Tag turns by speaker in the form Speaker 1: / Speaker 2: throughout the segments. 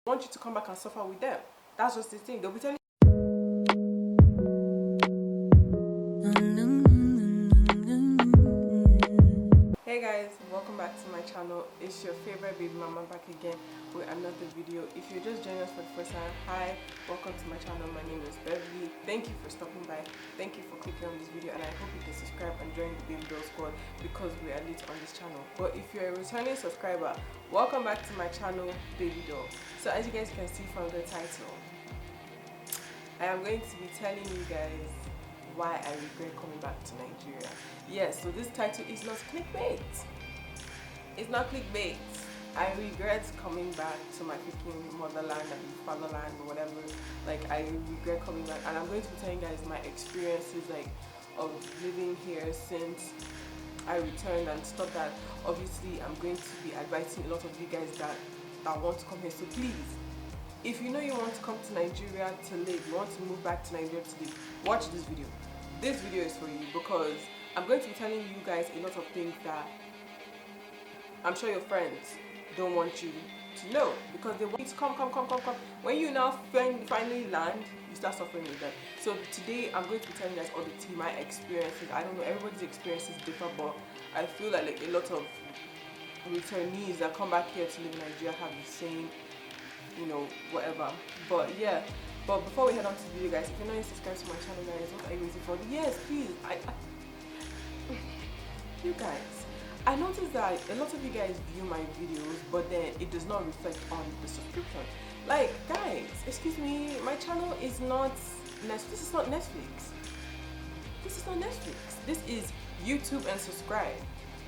Speaker 1: want you to come back and suffer with them. That's just the thing. They'll be telling Hey guys, welcome back to my channel. It's your favorite baby mama back again with another video. If you're just joining us for the first time, hi, welcome to my channel. My name is Beverly. Thank you for stopping by. Thank you for clicking on this video, and I hope you can subscribe and join the Baby Doll Squad because we are lit on this channel. But if you're a returning subscriber, welcome back to my channel, Baby Doll. So as you guys can see from the title, I am going to be telling you guys why I regret coming back to Nigeria. Yes, so this title is not clickbait. It's not clickbait. I regret coming back to my freaking motherland and fatherland or whatever. Like, I regret coming back, and I'm going to be telling you guys my experiences, like, of living here since I returned and stuff that obviously I'm going to be advising a lot of you guys that want to come here. So please, if you know you want to come to Nigeria to live, you want to move back to Nigeria to live, watch this video. This video is for you because I'm going to be telling you guys a lot of things that I'm sure your friends don't want you to know because they want you to come. When you now finally land, you start suffering with them. So today I'm going to be telling you guys all the tea, my experiences. I don't know, everybody's experiences differ, but I feel like a lot of returnees that come back here to live in Nigeria have the same, you know, whatever. But yeah, but before we head on to the video, guys, if you're not subscribed to my channel, guys, what are you waiting for? Yes, please. You guys, I noticed that a lot of you guys view my videos, but then it does not reflect on the subscription. Like, guys, excuse me, my channel is not Netflix. This is not Netflix. This is not Netflix. This is YouTube and subscribe,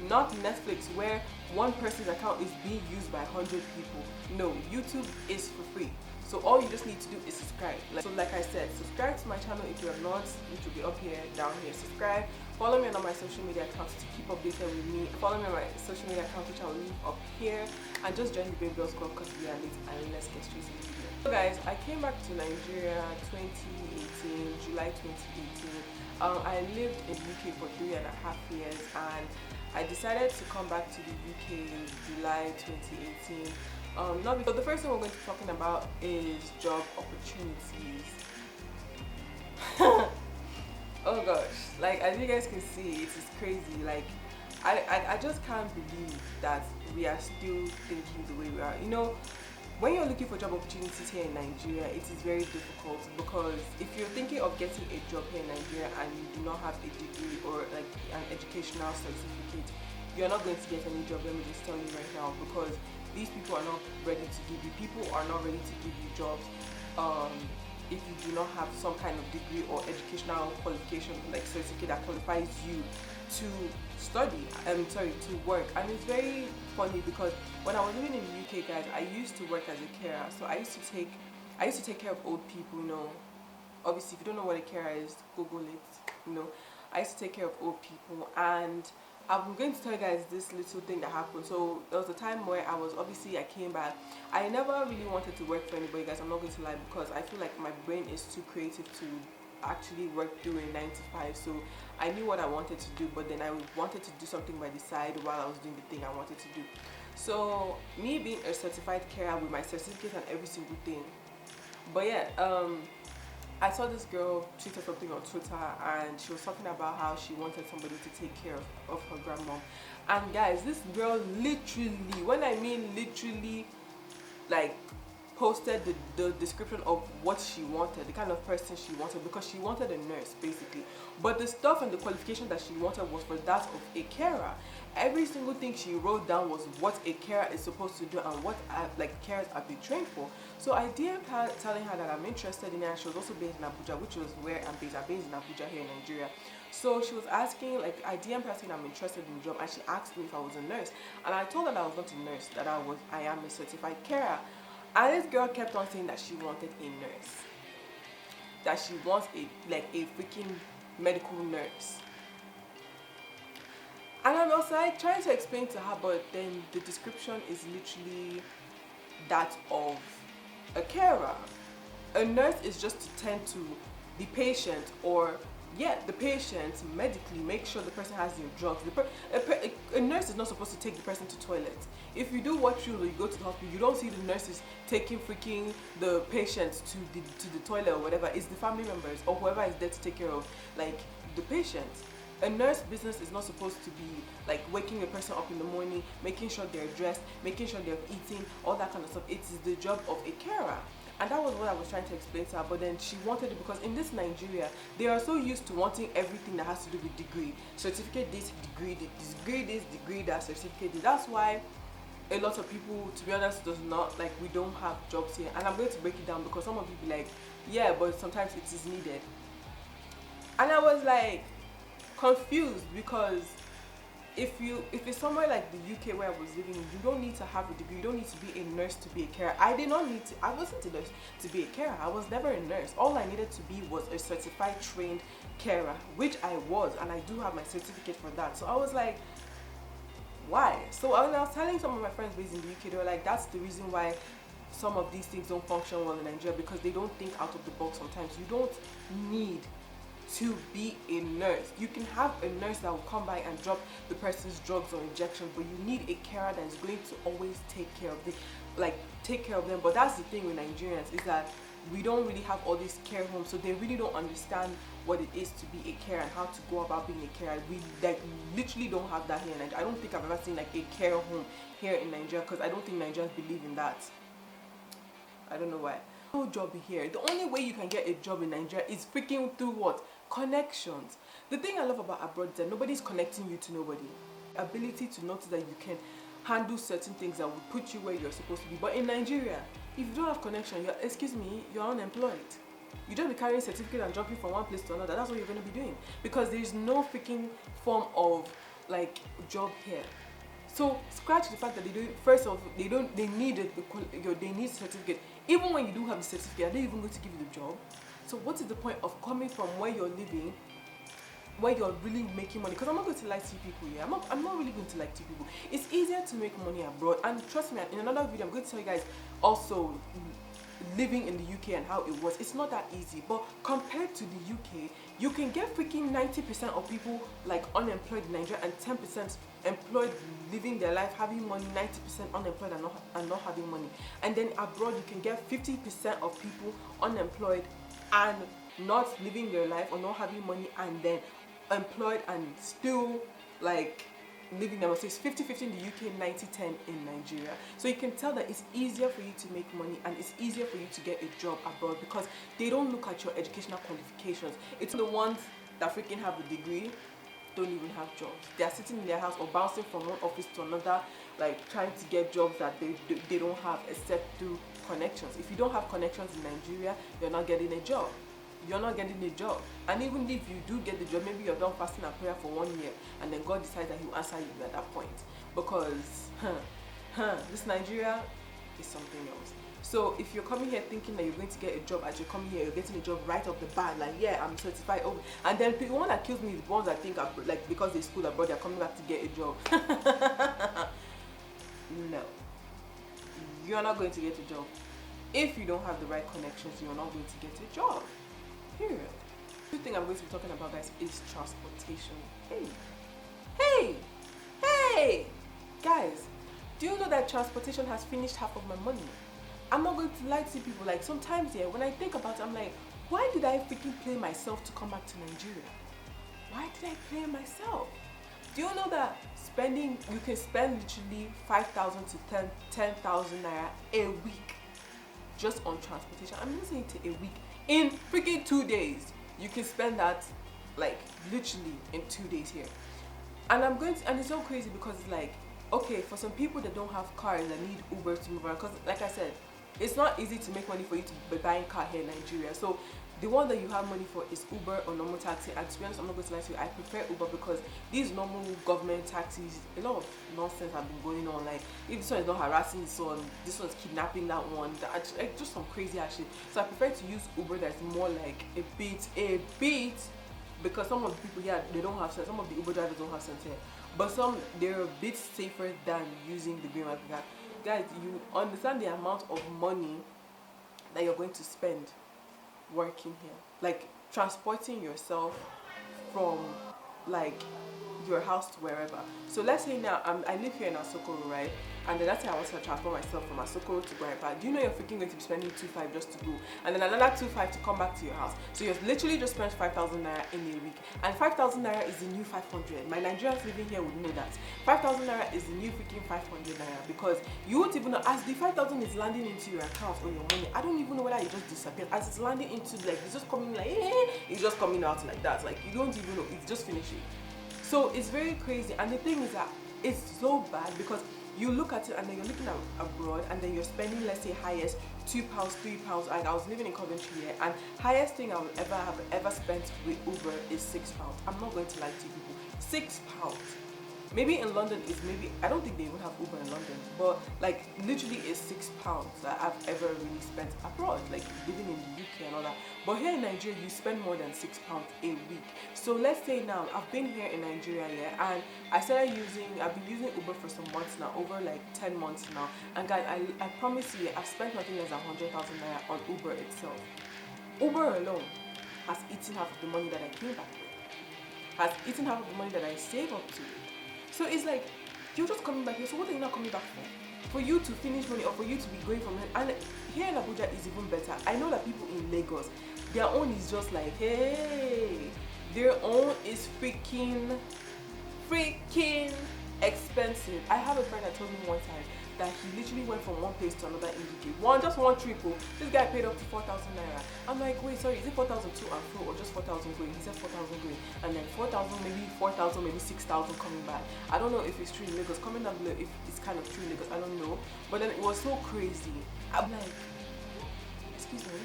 Speaker 1: not Netflix, where one person's account is being used by 100 people. No, YouTube is for free. So all you just need to do is subscribe. Like I said, subscribe to my channel if you are not, which will be up here, down here. Subscribe. Follow me on all my social media accounts to keep updated with me. Follow me on my social media accounts, which I will leave up here. And just join the Baby Doll Squad because we are late, and let's get straight to the video. So guys, I came back to Nigeria 2018, July 2018. I lived in the UK for 3.5 years, and I decided to come back to the UK in July 2018. Not because the first thing we're going to be talking about is job opportunities. Oh gosh, like as you guys can see, it is crazy. Like I just can't believe that we are still thinking the way we are. You know, when you're looking for job opportunities here in Nigeria, it is very difficult because if you're thinking of getting a job here in Nigeria and you do not have a degree or like an educational certificate, you're not going to get any job. Let me just tell you right now, because these people are not ready to give you. People are not ready to give you jobs if you do not have some kind of degree or educational qualification, like certificate that qualifies you to study. To work. And it's very funny because when I was living in the UK, guys, I used to work as a carer. So I used to take care of old people. You know, obviously, if you don't know what a carer is, Google it. You know, I used to take care of old people, and I'm going to tell you guys this little thing that happened. So there was a time where I came back. I never really wanted to work for anybody, guys. I'm not going to lie, because I feel like my brain is too creative to actually work doing 9 to 5. So I knew what I wanted to do, but then I wanted to do something by the side while I was doing the thing I wanted to do. So me being a certified carer with my certificate and every single thing. But yeah, I saw this girl tweeted something on Twitter, and she was talking about how she wanted somebody to take care of her grandmom. And guys, this girl literally, when I mean literally, like posted the description of what she wanted, the kind of person she wanted, because she wanted a nurse basically. But the stuff and the qualification that she wanted was for that of a carer. Every single thing she wrote down was what a carer is supposed to do and what carers are being trained for. So I DM'd her telling her that I'm interested in her, and she was also based in Abuja, which was where I'm based. I'm based in Abuja here in Nigeria. So she was asking, like, I DM'd her saying I'm interested in the job, and she asked me if I was a nurse. And I told her that I was not a nurse, that I am a certified carer. And this girl kept on saying that she wanted a nurse, that she wants a freaking medical nurse. And I was like trying to explain to her, but then the description is literally that of a carer. A nurse is just to tend to the patient or yeah, the patient medically make sure the person has their drugs. A nurse is not supposed to take the person to toilet. If you do what you go to the hospital, you don't see the nurses taking freaking the patients to the toilet or whatever. It's the family members or whoever is there to take care of like the patient. A nurse business is not supposed to be like waking a person up in the morning, making sure they're dressed, making sure they're eating, all that kind of stuff. It is the job of a carer. And that was what I was trying to explain to her, but then she wanted it because in this Nigeria, they are so used to wanting everything that has to do with degree. Certificate this, degree this, degree that, certificate this. That's why a lot of people, to be honest, does not, like, we don't have jobs here. And I'm going to break it down because some of you be like, yeah, but sometimes it is needed. And I was like, confused because if it's somewhere like the UK where I was living, you don't need to have a degree. You don't need to be a nurse to be a carer. I did not need to. I wasn't a nurse to be a carer. I was never a nurse. All I needed to be was a certified trained carer, which I was, and I do have my certificate for that. So I was like, why? So when I was telling some of my friends based in the UK, they were like, that's the reason why some of these things don't function well in Nigeria, because they don't think out of the box sometimes. You don't need to be a nurse. You can have a nurse that will come by and drop the person's drugs or injections, but you need a carer that is going to always take care of them. But that's the thing with Nigerians, is that we don't really have all these care homes, so they really don't understand what it is to be a carer and how to go about being a carer. We like literally don't have that here in Nigeria. I don't think I've ever seen like a care home here in Nigeria, because I don't think Nigerians believe in that. I don't know why. No job here. The only way you can get a job in Nigeria is freaking through what? Connections. The thing I love about abroad is that nobody's connecting you to nobody. Ability to notice that you can handle certain things that will put you where you're supposed to be. But in Nigeria, if you don't have connection, you're unemployed. You just be carrying a certificate and jumping from one place to another. That's what you're going to be doing, because there's no freaking form of like job here. So scratch the fact that they need certificate. Even when you do have the certificate, are they even going to give you the job? So what is the point of coming from where you're living, where you're really making money? Because I'm not going to lie to people here. I'm not really going to lie to people. It's easier to make money abroad. And trust me, in another video, I'm going to tell you guys also living in the UK and how it was. It's not that easy. But compared to the UK, you can get freaking 90% of people like unemployed in Nigeria and 10% employed, living their life, having money, 90% unemployed and not having money. And then abroad, you can get 50% of people unemployed and not living their life or not having money, and then employed and still like living them. So it's 50-50 in the UK, 90-10 in Nigeria. So you can tell that it's easier for you to make money and it's easier for you to get a job abroad, because they don't look at your educational qualifications. It's the ones that freaking have a degree don't even have jobs. They are sitting in their house or bouncing from one office to another, like trying to get jobs that they don't have, except through connections. If you don't have connections in Nigeria, you're not getting a job. You're not getting a job. And even if you do get the job, maybe you've done fasting and prayer for 1 year, and then God decides that He will answer you at that point. Because this Nigeria is something else. So if you're coming here thinking that you're going to get a job, as you're coming here, you're getting a job right off the bat, like, yeah, I'm certified. Oh, and then the one that kills me is the ones that think like because they school abroad, they're coming back to get a job. No, you're not going to get a job. If you don't have the right connections, you're not going to get a job. Period. The thing I'm going to be talking about, guys, is transportation. Hey, guys, do you know that transportation has finished half of my money? I'm not going to lie to people. Like, sometimes, yeah, when I think about it, I'm like, why did I freaking play myself to come back to Nigeria? Why did I play myself? Do you know that you can spend literally 5,000 to 10,000 naira a week just on transportation? I'm not saying a week. In freaking 2 days, you can spend that, like, literally in 2 days here. And and it's so crazy because it's like, okay, for some people that don't have cars that need Uber to move around, because like I said, it's not easy to make money for you to be buying car here in Nigeria. So the one that you have money for is Uber or normal taxi. And to be honest, I'm not going to lie to you, I prefer Uber, because these normal government taxis, a lot of nonsense have been going on. Like, if this one is not harassing this one's kidnapping that one, like just some crazy ass shit. So I prefer to use Uber that's more like a bit, because some of the people here, they don't have sense. Some of the Uber drivers don't have sense here. But they're a bit safer than using the green market card. Guys, you understand the amount of money that you're going to spend working here, like transporting yourself from like your house to wherever. So let's say now I live here in Asokoro, right? And then that's how I want to transfer myself from Asokoro to Guayapa. Do you know you're freaking going to be spending 2,500 just to go, and then another 2,500 to come back to your house? So you've literally just spent 5,000 naira in a week, and 5,000 naira is the new 500. My Nigerians living here would know that 5,000 naira is the new freaking 500 naira, because you won't even know as the 5,000 is landing into your account or your money. I don't even know whether it just disappeared as it's landing into, like, it's just coming like it's just coming out like that. Like, you don't even know, it's just finishing. So it's very crazy, and the thing is that it's so bad because you look at it and then you're looking at abroad and then you're spending, let's say, highest £2, £3. Like, I was living in Coventry here, and highest thing I would ever spent with Uber is £6. I'm not going to lie to you people, £6. Maybe in London is maybe, I don't think they even have Uber in London, but like literally is £6 that I've ever really spent abroad, like living in the UK and all that. But here in Nigeria, you spend more than £6 a week. So let's say now, I've been here in Nigeria, yeah, and I've been using Uber for some months now, over like 10 months now. And guys, I promise you, I've spent nothing less than 100,000 naira on Uber itself. Uber alone has eaten half of the money that I came back with, has eaten half of the money that I saved up to. So it's like, you're just coming back here, so what are you not coming back for? For you to finish money, or for you to be going from here? And here in Abuja is even better. I know that people in Lagos, their own is just like, hey, their own is freaking expensive. I have a friend that told me one time that he literally went from one place to another in UK. Just one trip. This guy paid up to 4,000 naira. I'm like, wait, sorry, is it 4,000 to and fro or just 4,000 going? He said 4,000 going, and then 4,000, maybe 4,000, maybe 6,000 coming back. I don't know if it's true in Lagos. Comment down below if it's kind of true in Lagos. I don't know. But then it was so crazy. I'm like, excuse me.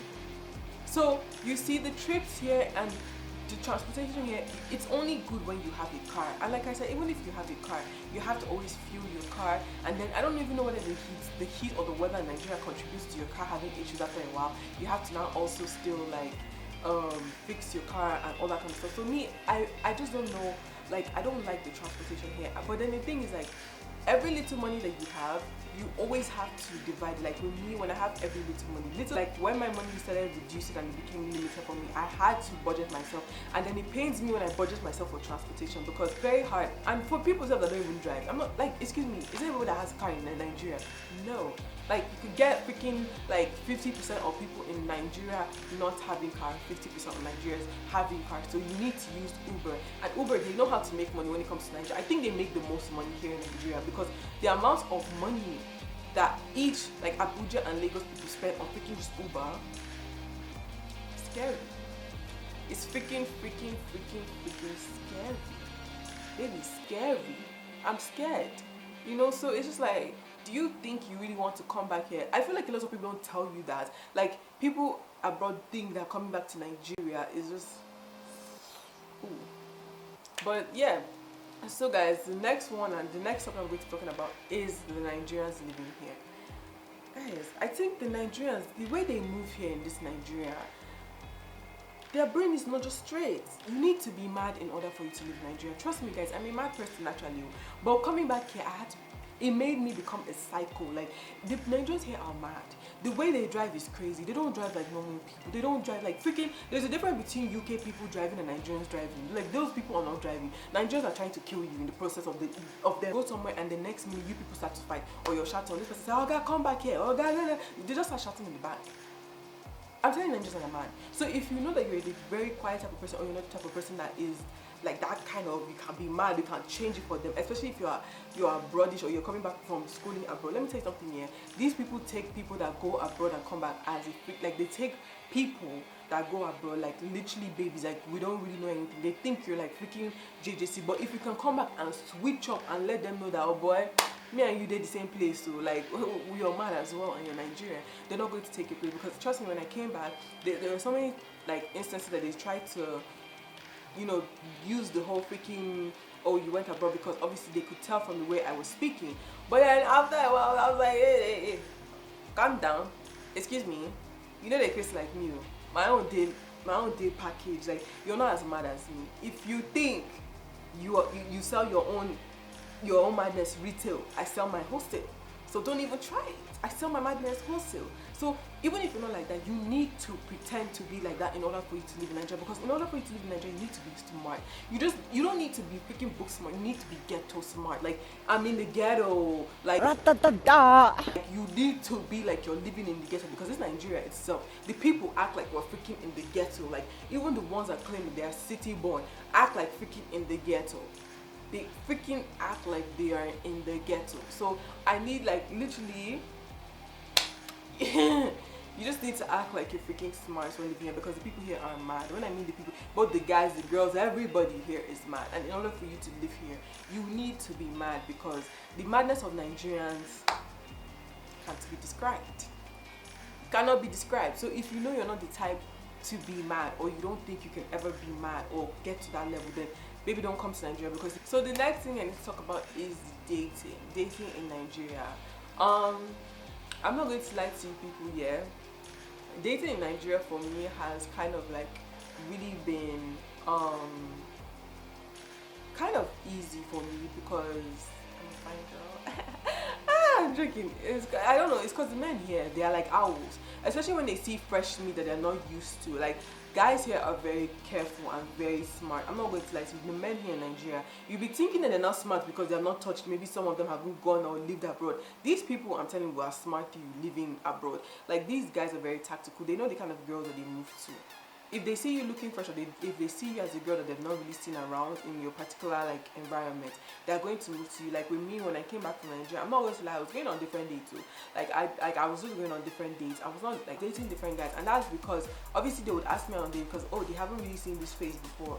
Speaker 1: So you see the trips here and the transportation here, it's only good when you have a car. And like I said, even if you have a car, you have to always fuel your car. And then I don't even know whether the heat or the weather in Nigeria contributes to your car having issues after a while. You have to now also still like fix your car and all that kind of stuff. So me, I just don't know, like, I don't like the transportation here. But then the thing is, like, every little money that you have, you always have to divide. Like with me, when I have every little money, like when my money started reducing and it became limited for me, I had to budget myself. And then it pains me when I budget myself for transportation, because it's very hard. And for people that don't even drive, I'm not like, excuse me, is there everyone that has a car in Nigeria? No. Like, you could get freaking like 50% of people in Nigeria not having cars, 50% of Nigerians having cars. So you need to use Uber. And Uber, they know how to make money when it comes to Nigeria. I think they make the most money here in Nigeria, because the amount of money that each, like Abuja and Lagos people spend on freaking just Uber, scary. It's freaking scary. Baby, scary. I'm scared. You know, so it's just like, do you think you really want to come back here? I feel like a lot of people don't tell you that. Like, people abroad think that coming back to Nigeria is just, ooh. But yeah, so guys, the next one and the next topic I'm going to be talking about is the Nigerians living here. Guys, I think the Nigerians, the way they move here in this Nigeria, their brain is not just straight. You need to be mad in order for you to live in Nigeria. Trust me, guys, I'm a mad person naturally. But coming back here, it made me become a psycho. Like, the Nigerians here are mad. The way they drive is crazy. They don't drive like normal people. They don't drive like freaking. There's a difference between UK people driving and Nigerians driving. Like, those people are not driving. Nigerians are trying to kill you in the process of them. Go somewhere and the next minute you people start to fight, or you're shouting. This person says, "Oh God, come back here." Oh God, they just start shouting in the back. I'm telling you, Nigerians are mad. So if you know that you're a very quiet type of person, or you're not the type of person that is like that kind of, you can be mad, you can change it for them, especially if you're abroadish or you're coming back from schooling abroad. Let me tell you something here. These people take people that go abroad and come back as if, like, they take people that go abroad like literally babies, like we don't really know anything. They think you're like freaking JJC, but if you can come back and switch up and let them know that, oh boy, me and you did the same place, so like we are mad as well and you're Nigerian, they're not going to take your place. Because trust me, when I came back, there were so many like instances that they tried to, you know, use the whole freaking, oh, you went abroad, because obviously they could tell from the way I was speaking. But then after a while, I was like, hey, calm down, excuse me, you know, they're crazy like me. My own day package, like, you're not as mad as me. If you think you sell your own madness retail, I sell my wholesale. So don't even try it. I sell my madness wholesale. So even if you're not like that, you need to pretend to be like that in order for you to live in Nigeria. Because in order for you to live in Nigeria, you need to be smart. You don't need to be freaking book smart. You need to be ghetto smart. Like, I'm in the ghetto. Like, you need to be like you're living in the ghetto, because it's Nigeria itself. The people act like we're freaking in the ghetto. Like, even the ones that claim they are city born act like freaking in the ghetto. They freaking act like they are in the ghetto. So I need, like, literally you just need to act like you're freaking smart when living here, because the people here are mad. When I mean the people, both the guys, the girls, everybody here is mad. And in order for you to live here, you need to be mad, because the madness of Nigerians can't be described. Cannot be described. So if you know you're not the type to be mad, or you don't think you can ever be mad or get to that level, then maybe don't come to Nigeria. Because so the next thing I need to talk about is dating in Nigeria. I'm not going to lie to you people here. Dating in Nigeria for me has kind of like really been kind of easy for me, because I'm a fine girl. I'm joking. I don't know. It's because the men here, they are like owls, especially when they see fresh meat that they're not used to. Like, guys here are very careful and very smart. I'm not going to lie to you. The men here in Nigeria, you'll be thinking that they're not smart because they're not touched. Maybe some of them haven't gone or lived abroad. These people, I'm telling you, are smart to you living abroad. Like, these guys are very tactical. They know the kind of girls that they move to. If they see you looking fresh, or if they see you as a girl that they've not really seen around in your particular like environment, they're going to move to you. Like with me, when I came back from Nigeria, I'm not going to lie, I was going on different dates too. I was just going on different dates. I was not like dating different guys, and that's because obviously they would ask me on date because, oh, they haven't really seen this face before.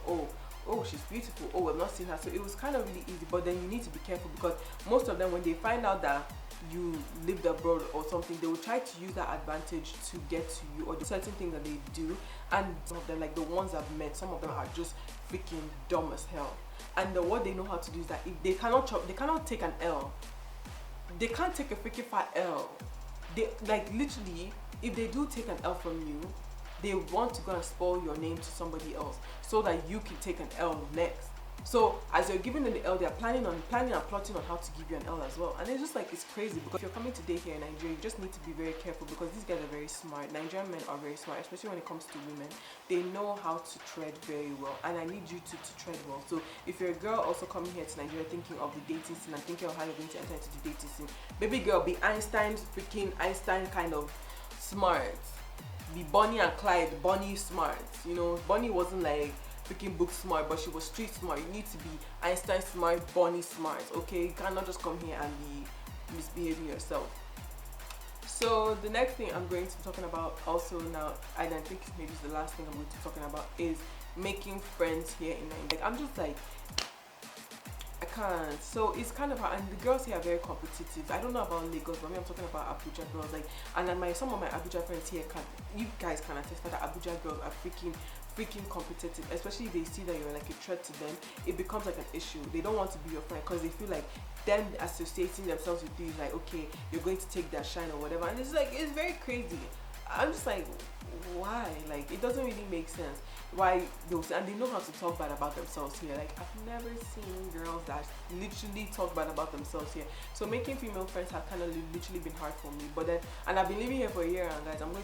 Speaker 1: Oh, she's beautiful. Oh, I've not seen her. So it was kind of really easy. But then you need to be careful, because most of them, when they find out that you lived abroad or something, they will try to use that advantage to get to you, or the certain things that they do. And some of them, like the ones I've met, some of them are just freaking dumb as hell. And what they know how to do is that if they cannot take an L. They can't take a freaking fat L. They, like, literally, if they do take an L from you, they want to go and spoil your name to somebody else so that you can take an L next. So as you're giving them the L, they're planning and plotting on how to give you an L as well. And it's just like, it's crazy, because if you're coming to date here in Nigeria, you just need to be very careful, because these guys are very smart. Nigerian men are very smart, especially when it comes to women. They know how to tread very well, and I need you to tread well. So if you're a girl also coming here to Nigeria thinking of the dating scene and thinking of how you're going to enter into the dating scene, baby girl, be Einstein kind of smart. Be Bonnie and Clyde, Bonnie smart. You know, Bonnie wasn't like freaking book smart, but she was street smart. You need to be Einstein smart, Bonnie smart, okay? You cannot just come here and be misbehaving yourself. So the next thing I'm going to be talking about also now, and I think maybe it's the last thing I'm going to be talking about, is making friends here in Nigeria. Like, I'm just like, I can't. So it's kind of hard, and the girls here are very competitive. I don't know about Lagos, but I'm talking about Abuja girls. Like, and then some of my Abuja friends here you guys can attest that Abuja girls are freaking competitive, especially if they see that you're like a threat to them. It becomes like an issue. They don't want to be your friend because they feel like them associating themselves with you is like, okay, you're going to take that shine or whatever. And it's like, it's very crazy. I'm just like, why? Like, it doesn't really make sense. Why those, and they know how to talk bad about themselves here. Like, I've never seen girls that literally talk bad about themselves here. So making female friends has kind of literally been hard for me. But then, and I've been living here for a year, and guys, I'm going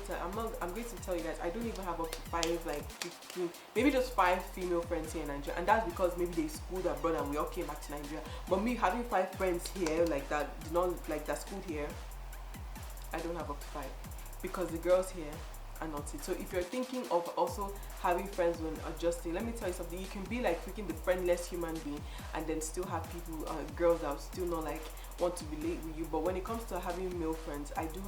Speaker 1: to tell you guys, I don't even have up to 5, like 15, maybe just 5 female friends here in Nigeria, and that's because maybe they schooled abroad and we all came back to Nigeria. But me having 5 friends here, like that, do not like that schooled here, I don't have up to 5, because the girls here are not it. So if you're thinking of also having friends when adjusting, let me tell you something. You can be like freaking the friendless human being and then still have people, girls that will still not like want to relate with you. But when it comes to having male friends, I do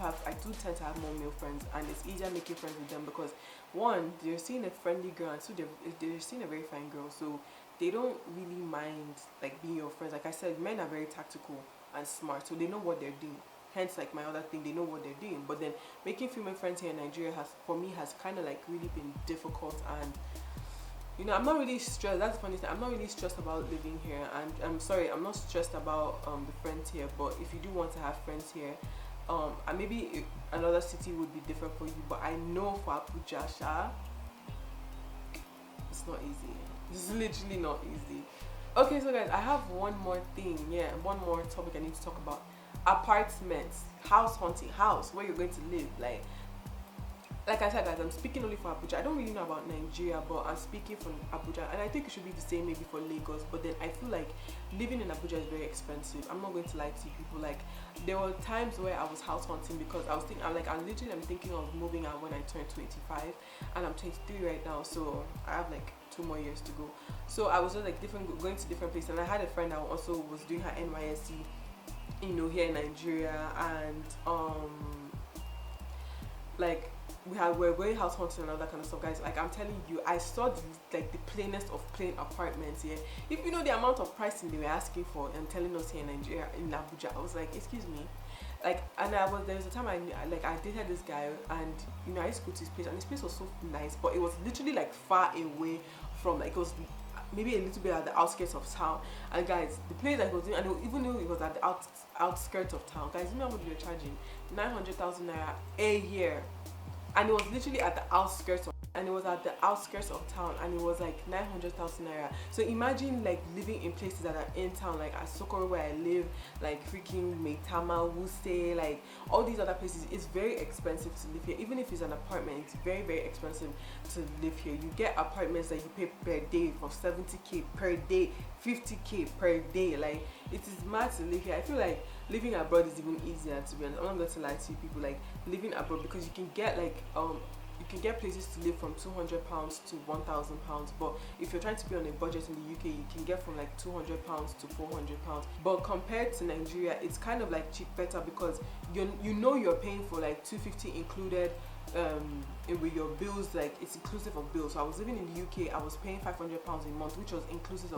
Speaker 1: tend to have more male friends, and it's easier making friends with them because, one, they're seeing a friendly girl, and two, they're seeing a very fine girl, so they don't really mind like being your friends. Like I said, men are very tactical and smart, so they know what they're doing. Hence, like my other thing, they know what they're doing. But then making female friends here in Nigeria has kind of like really been difficult. And you know, I'm not really stressed. That's the funny thing. I'm not really stressed about living here, and I'm sorry, I'm not stressed about the friends here. But if you do want to have friends here, and maybe another city would be different for you. But I know for Abuja, it's not easy. It's literally not easy. Okay, so guys, I have one more thing. Yeah, one more topic I need to talk about. Apartments, house hunting, house where you're going to live. Like, like I said, guys, I'm speaking only for Abuja. I don't really know about Nigeria, but I'm speaking for Abuja, and I think it should be the same maybe for Lagos. But then I feel like living in Abuja is very expensive. I'm not going to lie to you people. Like, there were times where I was house hunting because I was thinking, I'm thinking of moving out when I turn 25, and I'm 23 right now, so I have like 2 more years to go. So I was just like going to different places, and I had a friend that also was doing her NYSC, you know, here in Nigeria, and like we're going house hunting and all that kind of stuff, guys. Like, I'm telling you, I saw the plainest of plain apartments here. If you know the amount of pricing they were asking for and telling us here in Nigeria, in Abuja, I was like, excuse me. Like, and there was a time I dated this guy, and you know, I used to go to his place, and his place was so nice, but it was literally like far away from, like, it was maybe a little bit at the outskirts of town. And guys, the place that he was doing, and even though it was at the outskirts of town, guys, you know how much they were charging? 900,000 naira a year. And it was literally at the outskirts of, and it was at the outskirts of town, and it was like 900,000 naira. So imagine like living in places that are in town, like at Sokoro where I live, like freaking Maitama, Wuse, like all these other places. It's very expensive to live here. Even if it's an apartment, it's very, very expensive to live here. You get apartments that you pay per day for 70k per day, 50k per day. Like, it is mad to live here. I feel like living abroad is even easier, to be honest. I'm not going to lie to you people, like living abroad, because you can get like you can get places to live from £200 to £1,000, but if you're trying to be on a budget in the UK, you can get from like £200 to £400. But compared to Nigeria, it's kind of like cheap better, because you know you're paying for like 250 included with your bills. Like, it's inclusive of bills. So I was living in the UK, I was paying £500 a month, which was inclusive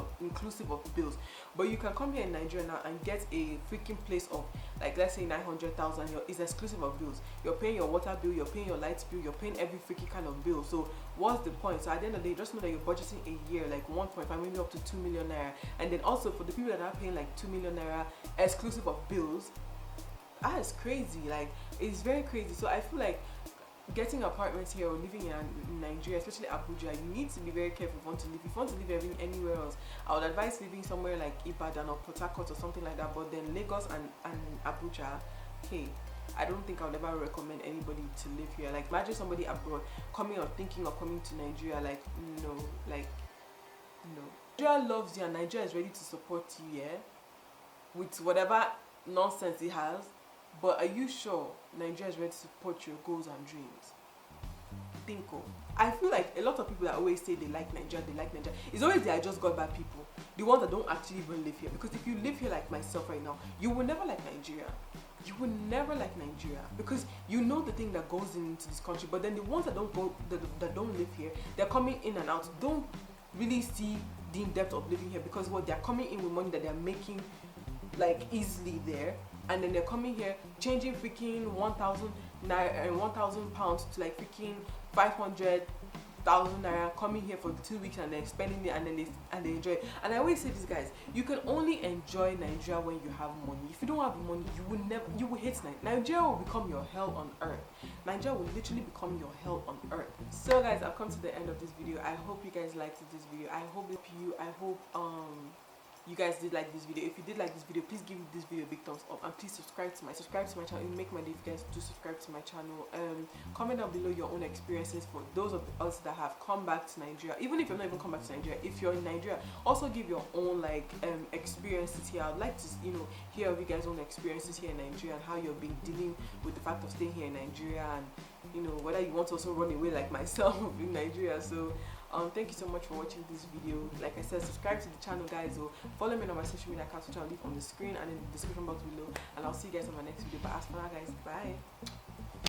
Speaker 1: of bills. But you can come here in Nigeria now and get a freaking place of, like, let's say 900,000. It's exclusive of bills. You're paying your water bill, you're paying your light bill, you're paying every freaking kind of bill. So what's the point? So at the end of the day, just know that you're budgeting a year like 1.5, maybe up to 2 million naira. And then also for the people that are paying like 2 million naira exclusive of bills, that is crazy. Like, it's very crazy. So I feel like getting apartments here or living in Nigeria, especially Abuja, you need to be very careful if you want to live. If you want to live anywhere else, I would advise living somewhere like Ibadan or Port Harcourt or something like that. But then Lagos and Abuja, hey, I don't think I would ever recommend anybody to live here. Like, imagine somebody abroad coming or thinking of coming to Nigeria. Like, no, like, no. Nigeria loves you, and Nigeria is ready to support you, yeah, with whatever nonsense it has. But are you sure Nigeria is ready to support your goals and dreams? Think. I feel like a lot of people that always say they like Nigeria, it's always the I just got back people, the ones that don't actually even live here. Because if you live here like myself right now, you will never like Nigeria. You will never like Nigeria, because you know the thing that goes into this country. But then the ones that don't live here, they're coming in and out, don't really see the depth of living here, because what they're coming in with money that they're making like easily there. And then they're coming here, changing freaking 1,000 naira and 1,000 pounds to like freaking 500,000 naira, coming here for 2 weeks and then spending it, and then they enjoy it. And I always say this, guys, you can only enjoy Nigeria when you have money. If you don't have money, you will hate Nigeria. Nigeria will become your hell on earth. Nigeria will literally become your hell on earth. So guys, I've come to the end of this video. I hope you guys liked this video. I hope you guys did like this video. If you did like this video, please give this video a big thumbs up, and please subscribe to my channel. It will make my day if you guys do subscribe to my channel. Comment down below your own experiences for those of us that have come back to Nigeria. Even if you've not even come back to Nigeria, if you're in Nigeria, also give your own like experiences here. I'd like to hear of you guys' own experiences here in Nigeria, and how you've been dealing with the fact of staying here in Nigeria, and whether you want to also run away like myself in Nigeria. So thank you so much for watching this video. Like I said, subscribe to the channel, guys, or follow me on my social media accounts, which I'll leave on the screen and in the description box below, and I'll see you guys on my next video. But as for now, guys, bye.